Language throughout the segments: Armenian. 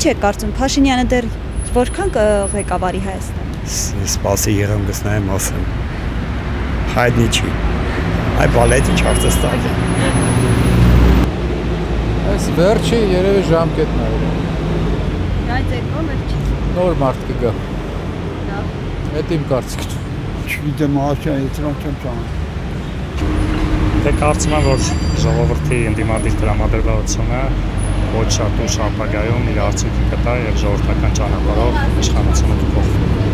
Ինչ է կարծում Փաշինյանը դեռ որքան կղեկավարի Հայաստանը։ Սպասի եղեմ գտնեմ ասեմ։ Հայտնի չի։ Այ բալետի չարտստակ է։ Այս վերջի երևի ժամկետն է։ Այդ եկո վերջի։ Նոր մարդ կգա։ Այդ իմ կարծիքն է։ Չգիտեմ աշա ետրոք եմ ճան։ Դե կարծում եմ, որ ժողովրդի ընդդիմադիր տրամադրվածությունը ոչ շատ ուշ ապագայում իր արդյունքի կտա եւ ժողովրդական ճանապարհով իշխանությունը կփոխվի։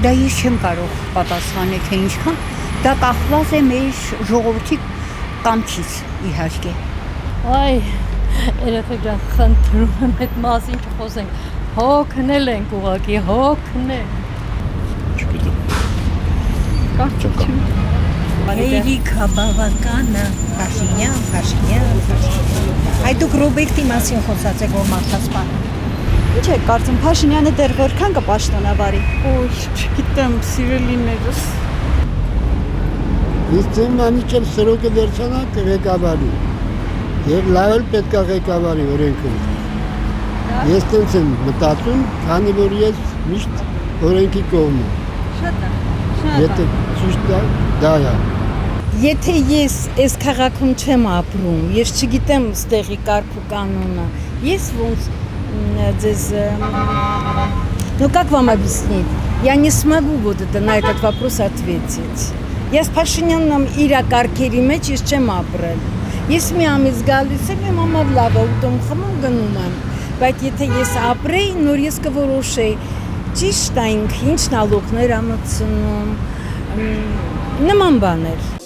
Դա ես չեմ կարող պատասխանել, թե ինչքան դա կախված է մեր ժողովրդի կամքից, իհարկե։ Այ, երեխեք ջան, խնդրում եմ այդ մասին չխոսենք, հոգնել ենք ուղղակի, հոգնել։ Չգիտեմ։ Կարծիք Երիկա բավականը, Փաշինյան։ Այդ դուք Ռոբերտի մասին խոսած եք, որ մարդաց պարը։ Ինչ է կարծում Փաշինյանը դեռ որքան կպաշտոնավարի։ Ոյ, չգիտեմ, սիրելիներս։ Ես ձեմ անիչել սրոկը վերցանա ղեկավարի։ Եվ լավ էլ պետք է ղեկավարի օրենքով։ Ես տենց եմ մտածում, քանի որ ես միշտ օրենքի կողմ եմ։ Շատ է։ Եթե ճիշտ է, դա է։ Եթե ես այս քաղաքում չեմ ապրում, ես չգիտեմ ստեղի կարգ ու կանոնը, ես ոնց ձեզ, ну как вам объяснить? Я не смогу вот это на этот вопрос ответить. Я с Փաշինյանն իր կարգերի մեջ ես չեմ ապրել։ Ես մի ամիս գալիս եմ, իմ համար լավ է ուտում, խմում գնում եմ, բայց եթե ես ապրեի, նոր ես կորոշեի, ճիշտ է ինք, ինչ նալոգներ ա մտցնում, նման բաներ։